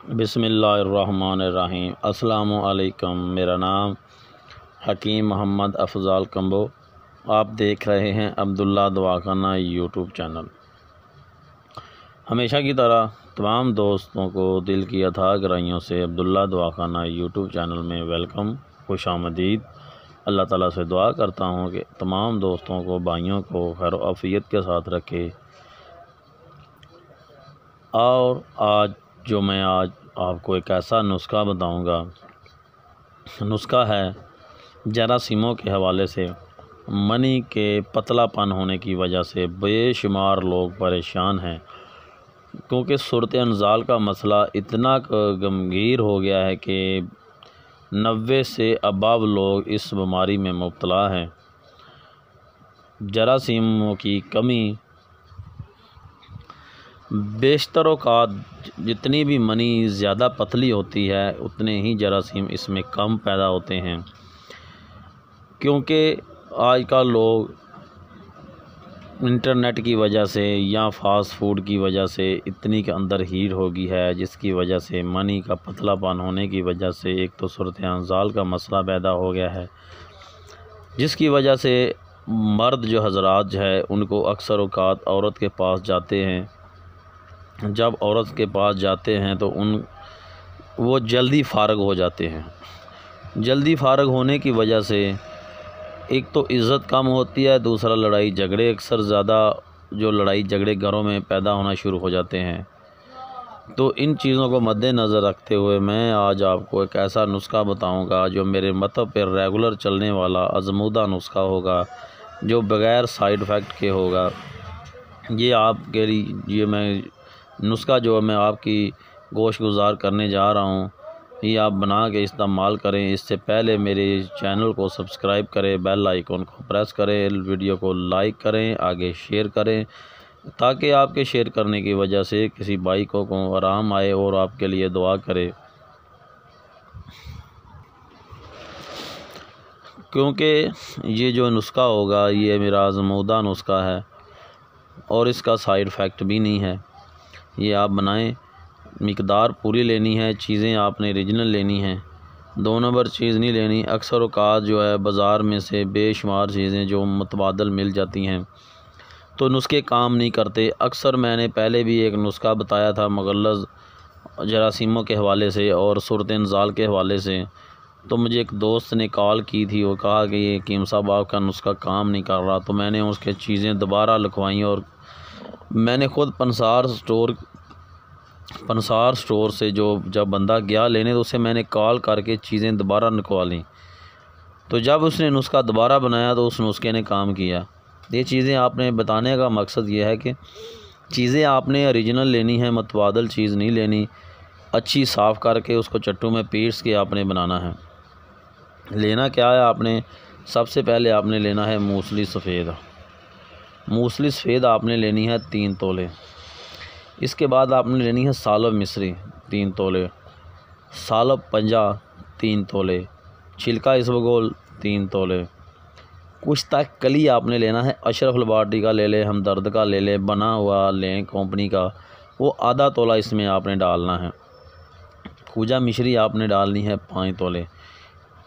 बिस्मिल्लाहिर्रहमानिर्रहीम। अस्सलामु अलैकुम। मेरा नाम हकीम मोहम्मद अफ़ज़ाल कम्बो। आप देख रहे हैं अब्दुल्ला दवाखाना यूट्यूब चैनल। हमेशा की तरह तमाम दोस्तों को दिल की अथाह गहराइयों से अब्दुल्ला दवाखाना यूट्यूब चैनल में वेलकम, खुशामदीद। अल्लाह ताला से दुआ करता हूँ कि तमाम दोस्तों को, भाइयों को खैर आफियत के साथ रखे। और आज आपको एक ऐसा नुस्खा बताऊंगा। नुस्खा है जरासीमों के हवाले से। मनी के पतलापन होने की वजह से बेशुमार लोग परेशान हैं, क्योंकि सूरत अंजाल का मसला इतना गंभीर हो गया है कि 90 से अबव लोग इस बीमारी में मुब्तला हैं। जरासीमों की कमी बेशतर औक़ात जितनी भी मनी ज़्यादा पतली होती है उतने ही जरासीम इसमें कम पैदा होते हैं, क्योंकि आजकल लोग इंटरनेट की वजह से या फ़ास्ट फूड की वजह से इतनी के अंदर हीट हो गई है, जिसकी वजह से मनी का पतलापन होने की वजह से एक तो सूरत अंजाल का मसला पैदा हो गया है, जिसकी वजह से मर्द जो हज़रात है उनको अक्सर औक़ात औरत के पास जाते हैं। जब औरत के पास जाते हैं तो वो जल्दी फ़ारग हो जाते हैं। जल्दी फ़ारग होने की वजह से एक तो इज़्ज़त कम होती है, दूसरा लड़ाई झगड़े अक्सर ज़्यादा जो लड़ाई झगड़े घरों में पैदा होना शुरू हो जाते हैं। तो इन चीज़ों को मद्देनज़र रखते हुए मैं आज आपको एक ऐसा नुस्खा बताऊंगा जो मेरे मतलब पर रेगुलर चलने वाला आज़मूदा नुस्खा होगा, जो बग़ैर साइड इफ़ेक्ट के होगा। ये आपके लिए मैं नुस्खा जो मैं आपकी गोश गुज़ार करने जा रहा हूँ, ये आप बना के इस्तेमाल करें। इससे पहले मेरे चैनल को सब्सक्राइब करें, बेल आइकन को प्रेस करें, वीडियो को लाइक करें, आगे शेयर करें, ताकि आपके शेयर करने की वजह से किसी भाई को आराम आए और आपके लिए दुआ करे। क्योंकि ये जो नुस्खा होगा ये मेरा आज़मूदा नुस्खा है और इसका साइड इफ़ेक्ट भी नहीं है। ये आप बनाएं, मिकदार पूरी लेनी है, चीज़ें आपने ओरिजिनल लेनी हैं, 2 नंबर चीज़ नहीं लेनी। अक्सर औक़ात जो है बाज़ार में से बेशुमार चीज़ें जो मुतबादल मिल जाती हैं तो नुस्खे काम नहीं करते। अक्सर मैंने पहले भी एक नुस्खा बताया था मुग़ल्लज़ जरासीमों के हवाले से और सूरत अंजाल के हवाले से, तो मुझे एक दोस्त ने कॉल की थी, वो कहा कि ये हकीम साहब आपका नुस्खा काम नहीं कर रहा। तो मैंने उसके चीज़ें दोबारा लिखवाई और मैंने ख़ुद पंसार स्टोर से जब बंदा गया लेने तो उसे मैंने कॉल करके चीज़ें दोबारा निकलवा लीं। तो जब उसने नुस्खा दोबारा बनाया तो उस नुस्खे ने काम किया। ये चीज़ें आपने बताने का मकसद ये है कि चीज़ें आपने ओरिजिनल लेनी है, मुतबादल चीज़ नहीं लेनी। अच्छी साफ़ करके उसको चट्टू में पीस के आपने बनाना है। लेना क्या है, आपने सबसे पहले आपने लेना है मूसली सफ़ेद। मूसली सफ़ेद आपने लेनी है 3 तोले। इसके बाद आपने लेनी है सालब मिस्री 3 तोले, सालब पंजा 3 तोले, छिलका इसबगोल 3 तोले, कुछ तक कली आपने लेना है अशरफ लबार्टी का ले ले, हमदर्द का ले ले, बना हुआ लें कंपनी का, वो आधा तोला इसमें आपने डालना है। खूजा मिश्री आपने डालनी है 5 तोले।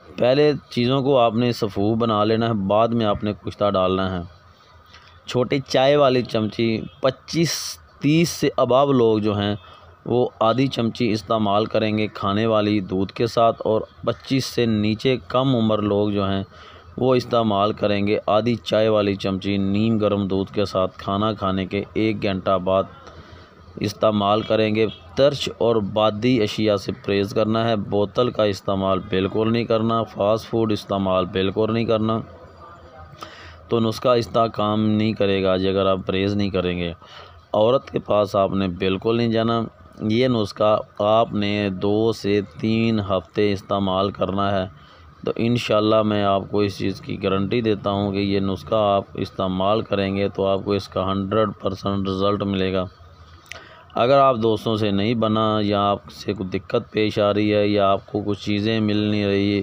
पहले चीज़ों को आपने सफ़ूफ बना लेना है, बाद में आपने कुश्ता डालना है। छोटी चाय वाली चमची 25-30 से अबव लोग जो हैं वो आधी चमची इस्तेमाल करेंगे खाने वाली दूध के साथ, और 25 से नीचे कम उम्र लोग जो हैं वो इस्तेमाल करेंगे आधी चाय वाली चमची नीम गर्म दूध के साथ खाना खाने के 1 घंटा बाद इस्तेमाल करेंगे। तर्च और बादी अशिया से परहेज़ करना है। बोतल का इस्तेमाल बिल्कुल नहीं करना, फ़ास्ट फूड इस्तेमाल बिल्कुल नहीं करना, तो नुस्खा इतना काम नहीं करेगा जी अगर आप परहेज़ नहीं करेंगे। औरत के पास आपने बिल्कुल नहीं जाना। ये नुस्खा आपने 2 से 3 हफ़्ते इस्तेमाल करना है, तो इंशाल्लाह मैं आपको इस चीज़ की गारंटी देता हूँ कि ये नुस्खा आप इस्तेमाल करेंगे तो आपको इसका 100% रिज़ल्ट मिलेगा। अगर आप दोस्तों से नहीं बना या आपसे कुछ दिक्कत पेश आ रही है या आपको कुछ चीज़ें मिल नहीं रही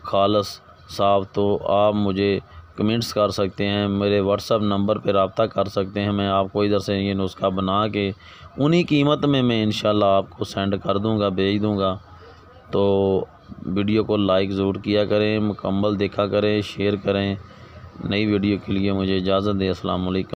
खालस साफ, तो आप मुझे कमेंट्स कर सकते हैं, मेरे व्हाट्सअप नंबर पर रब्ता कर सकते हैं। मैं आपको इधर से ये नुस्खा बना के उन्हीं कीमत में मैं इंशाल्लाह आपको सेंड कर दूँगा, भेज दूँगा। तो वीडियो को लाइक ज़रूर किया करें, मुकम्मल देखा करें, शेयर करें। नई वीडियो के लिए मुझे इजाज़त दें। अस्सलाम वालेकुम।